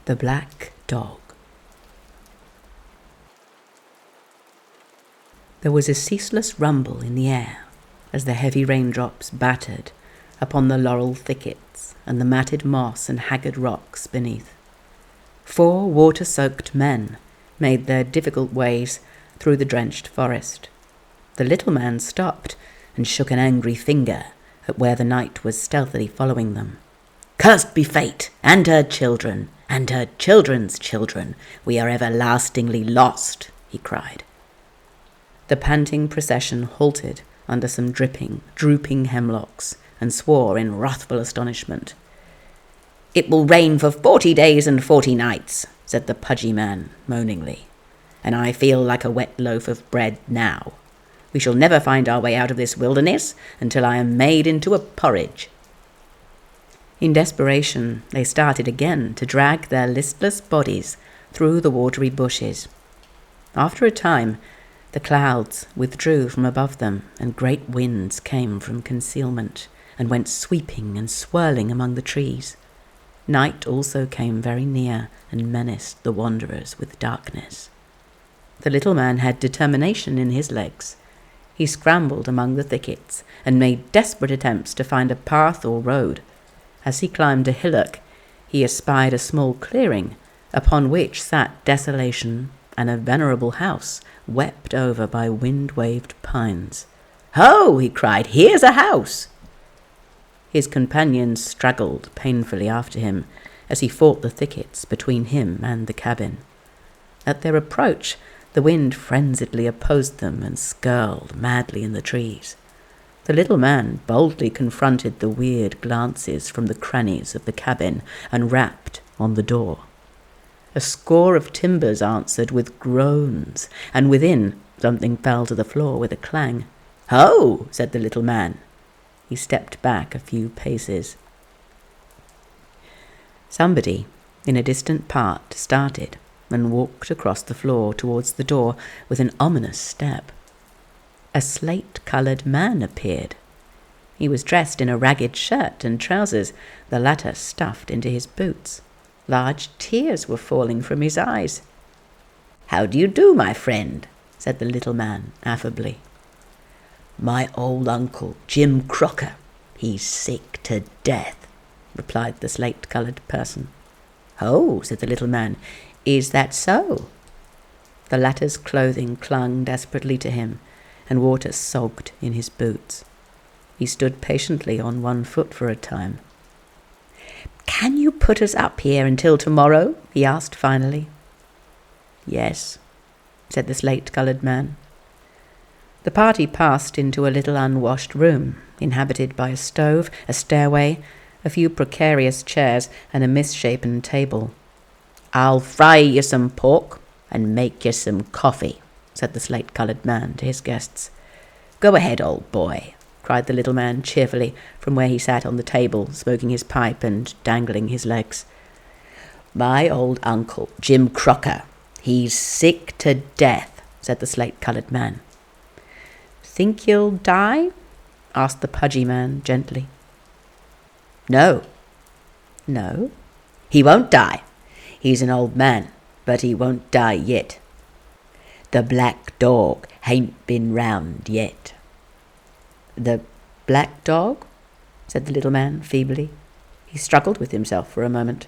The Black Dog. There was a ceaseless rumble in the air as the heavy raindrops battered upon the laurel thickets and the matted moss and haggard rocks beneath. 4 water-soaked men made their difficult ways through the drenched forest. The little man stopped and shook an angry finger at where the night was stealthily following them. "Cursed be fate, and her children, and her children's children. We are everlastingly lost," he cried. The panting procession halted under some dripping, drooping hemlocks and swore in wrathful astonishment. "It will rain for 40 days and 40 nights, said the pudgy man moaningly, "and I feel like a wet loaf of bread now. We shall never find our way out of this wilderness until I am made into a porridge." In desperation, they started again to drag their listless bodies through the watery bushes. After a time, the clouds withdrew from above them, and great winds came from concealment and went sweeping and swirling among the trees. Night also came very near and menaced the wanderers with darkness. The little man had determination in his legs. He scrambled among the thickets and made desperate attempts to find a path or road. As he climbed a hillock, he espied a small clearing, upon which sat desolation and a venerable house wept over by wind-waved pines. "Ho!" he cried, "here's a house!" His companions straggled painfully after him as he fought the thickets between him and the cabin. At their approach, the wind frenziedly opposed them and skirled madly in the trees. The little man boldly confronted the weird glances from the crannies of the cabin and rapped on the door. A score of timbers answered with groans, and within something fell to the floor with a clang. "Ho!" said the little man. He stepped back a few paces. Somebody in a distant part started and walked across the floor towards the door with an ominous step. A slate-coloured man appeared. He was dressed in a ragged shirt and trousers, the latter stuffed into his boots. Large tears were falling from his eyes. "How do you do, my friend?" said the little man affably. "My old uncle, Jim Crocker. He's sick to death," replied the slate-coloured person. "Oh," said the little man, "is that so?" The latter's clothing clung desperately to him, and water soaked in his boots. He stood patiently on one foot for a time. "Can you put us up here until tomorrow?" he asked finally. "Yes," said the slate-coloured man. The party passed into a little unwashed room, inhabited by a stove, a stairway, a few precarious chairs, and a misshapen table. "I'll fry you some pork and make you some coffee," said the slate-coloured man to his guests. "Go ahead, old boy," cried the little man cheerfully from where he sat on the table, smoking his pipe and dangling his legs. "My old uncle, Jim Crocker, he's sick to death," said the slate-coloured man. "Think he'll die?" asked the pudgy man gently. "No." "No?" "He won't die. He's an old man, but he won't die yet. The black dog hain't been round yet." "The black dog?" said the little man feebly. He struggled with himself for a moment.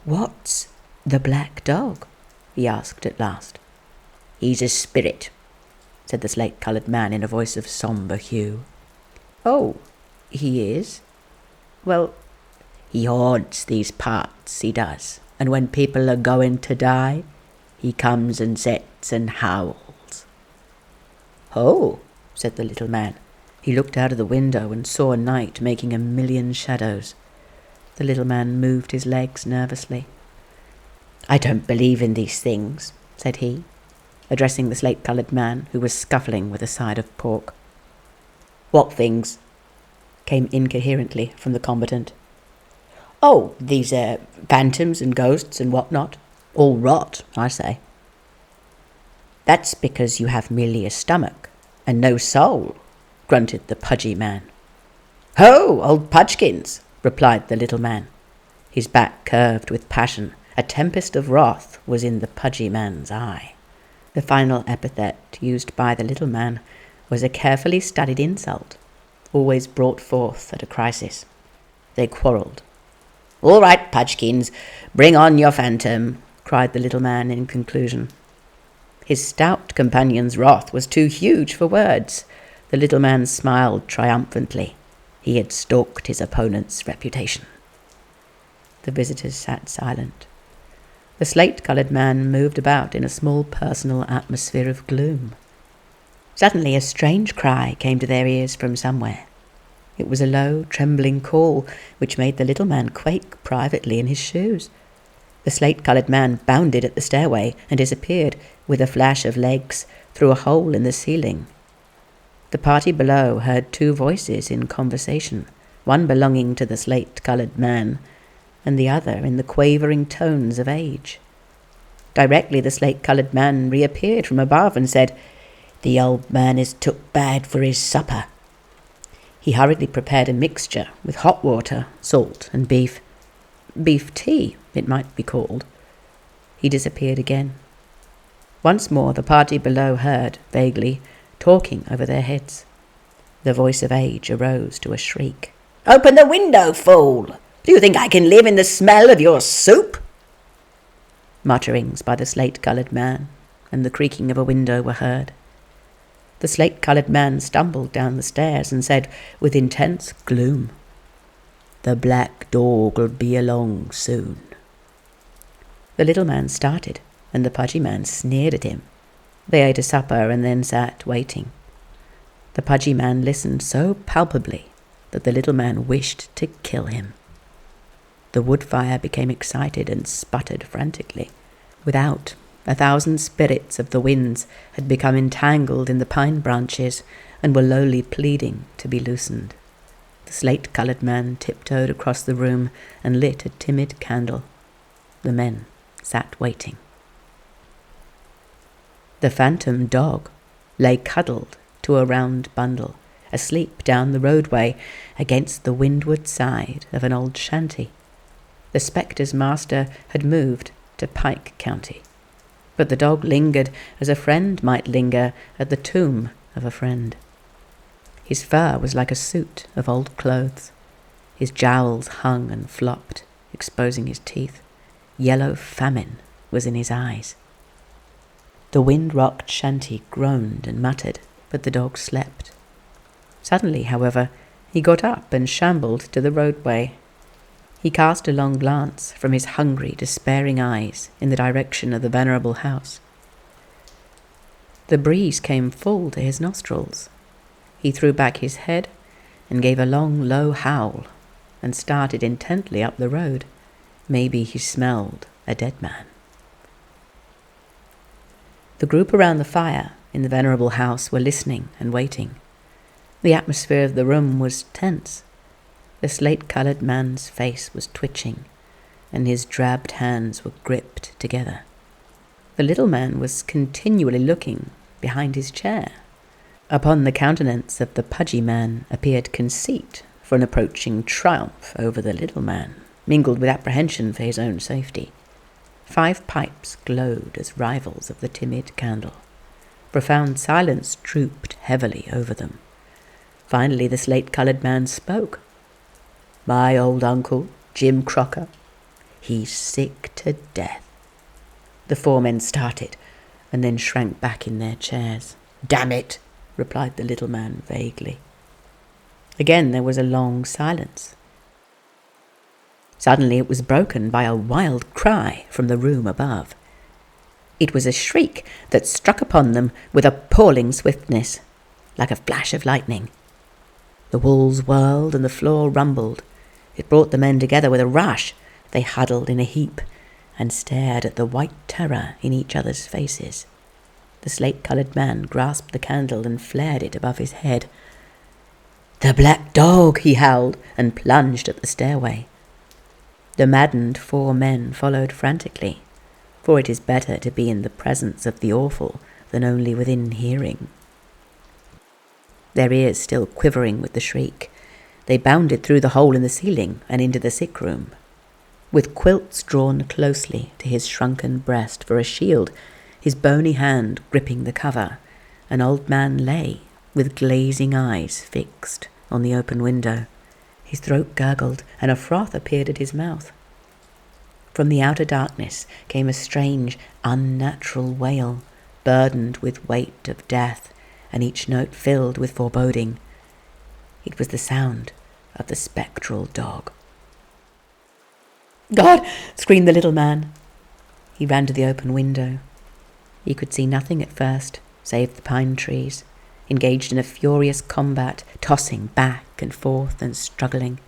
"What's the black dog?" he asked at last. "He's a spirit," said the slate-coloured man in a voice of sombre hue. "Oh, he is? Well—" "He haunts these parts, he does, and when people are going to die, he comes and sits and howls." "Oh," said the little man. He looked out of the window and saw night making a million shadows. The little man moved his legs nervously. "I don't believe in these things," said he, addressing the slate-coloured man, who was scuffling with a side of pork. "What things?" came incoherently from the combatant. "Oh, these phantoms and ghosts and what-not. All rot, I say." "That's because you have merely a stomach and no soul," grunted the pudgy man. "Ho, old Pudgkins," replied the little man, his back curved with passion A tempest of wrath was in the pudgy man's eye. The final epithet used by the little man was a carefully studied insult, always brought forth at a crisis. They quarrelled. "All right, Pudgkins, bring on your phantom," cried the little man in conclusion. His stout companion's wrath was too huge for words. The little man smiled triumphantly. He had stalked his opponent's reputation. The visitors sat silent. The slate-coloured man moved about in a small personal atmosphere of gloom. Suddenly a strange cry came to their ears from somewhere. It was a low, trembling call which made the little man quake privately in his shoes. The slate-coloured man bounded at the stairway and disappeared, with a flash of legs, through a hole in the ceiling. The party below heard two voices in conversation, one belonging to the slate-coloured man, and the other in the quavering tones of age. Directly the slate-coloured man reappeared from above and said, "The old man is took bad for his supper." He hurriedly prepared a mixture with hot water, salt, and beef. Beef tea, it might be called. He disappeared again. Once more the party below heard, vaguely, talking over their heads. The voice of age arose to a shriek. "Open the window, fool! Do you think I can live in the smell of your soup?" Mutterings by the slate-coloured man and the creaking of a window were heard. The slate-coloured man stumbled down the stairs and said with intense gloom, "The black dog'll be along soon." The little man started, and the pudgy man sneered at him. They ate a supper and then sat waiting. The pudgy man listened so palpably that the little man wished to kill him. The wood fire became excited and sputtered frantically. Without, 1,000 spirits of the winds had become entangled in the pine branches and were lowly pleading to be loosened. The slate-coloured man tiptoed across the room and lit a timid candle. The men sat waiting. The phantom dog lay cuddled to a round bundle, asleep down the roadway against the windward side of an old shanty. The spectre's master had moved to Pike County, but the dog lingered as a friend might linger at the tomb of a friend. His fur was like a suit of old clothes. His jowls hung and flopped, exposing his teeth. Yellow famine was in his eyes. The wind-rocked shanty groaned and muttered, but the dog slept. Suddenly, however, he got up and shambled to the roadway. He cast a long glance from his hungry, despairing eyes in the direction of the venerable house. The breeze came full to his nostrils. He threw back his head and gave a long, low howl and started intently up the road. Maybe he smelled a dead man. The group around the fire in the venerable house were listening and waiting. The atmosphere of the room was tense. The slate-coloured man's face was twitching, and his drabbed hands were gripped together. The little man was continually looking behind his chair. Upon the countenance of the pudgy man appeared conceit for an approaching triumph over the little man, mingled with apprehension for his own safety. 5 pipes glowed as rivals of the timid candle. Profound silence drooped heavily over them. Finally the slate-coloured man spoke. "My old uncle, Jim Crocker, he's sick to death." The 4 men started, and then shrank back in their chairs. "Damn it," replied the little man vaguely. Again there was a long silence. Suddenly it was broken by a wild cry from the room above. It was a shriek that struck upon them with appalling swiftness, like a flash of lightning. The walls whirled and the floor rumbled. It brought the men together with a rush. They huddled in a heap and stared at the white terror in each other's faces. The slate-coloured man grasped the candle and flared it above his head. "The black dog!" he howled, and plunged at the stairway. The maddened 4 men followed frantically, for it is better to be in the presence of the awful than only within hearing. Their ears still quivering with the shriek, they bounded through the hole in the ceiling and into the sick room. with quilts drawn closely to his shrunken breast for a shield, his bony hand gripping the cover. An old man lay, with glazing eyes fixed on the open window. His throat gurgled, and a froth appeared at his mouth. From the outer darkness came a strange, unnatural wail, burdened with weight of death, and each note filled with foreboding. It was the sound of the spectral dog. "God!" screamed the little man. He ran to the open window. He could see nothing at first, save the pine trees, engaged in a furious combat, tossing back and forth and struggling.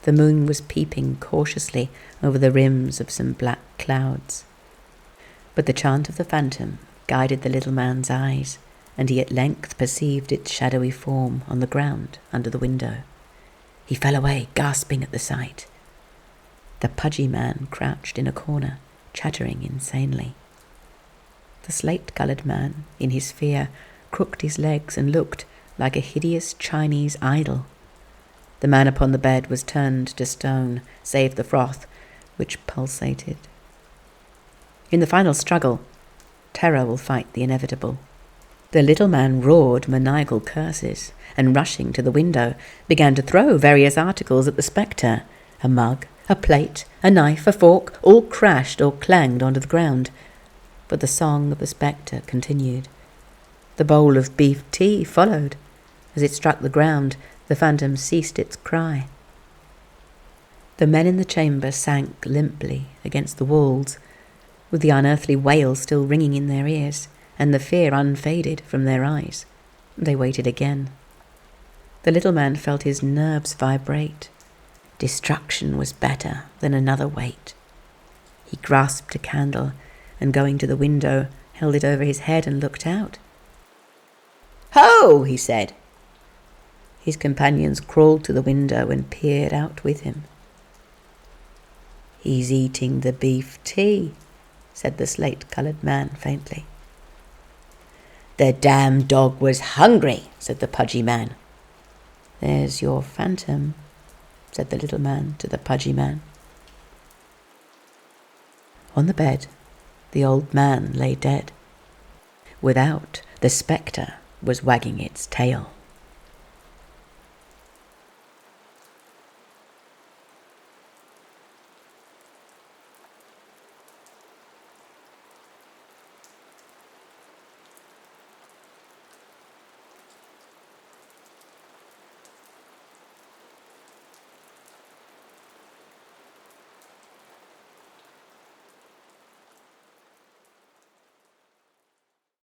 The moon was peeping cautiously over the rims of some black clouds. But the chant of the phantom guided the little man's eyes, and he at length perceived its shadowy form on the ground under the window. He fell away, gasping at the sight. The pudgy man crouched in a corner, chattering insanely. The slate-coloured man, in his fear, crooked his legs and looked like a hideous Chinese idol. The man upon the bed was turned to stone, save the froth, which pulsated. In the final struggle, terror will fight the inevitable. The little man roared maniacal curses, and rushing to the window, began to throw various articles at the spectre. A mug, a plate, a knife, a fork, all crashed or clanged onto the ground. But the song of the spectre continued. The bowl of beef tea followed. As it struck the ground, the phantom ceased its cry. The men in the chamber sank limply against the walls, with the unearthly wail still ringing in their ears, and the fear unfaded from their eyes. They waited again. The little man felt his nerves vibrate. Destruction was better than another wait. He grasped a candle, and going to the window, held it over his head and looked out. "Ho!" he said. His companions crawled to the window and peered out with him. "He's eating the beef tea," said the slate-coloured man faintly. "The damn dog was hungry," said the pudgy man. "There's your phantom," said the little man to the pudgy man. On the bed, the old man lay dead. Without, the spectre was wagging its tail.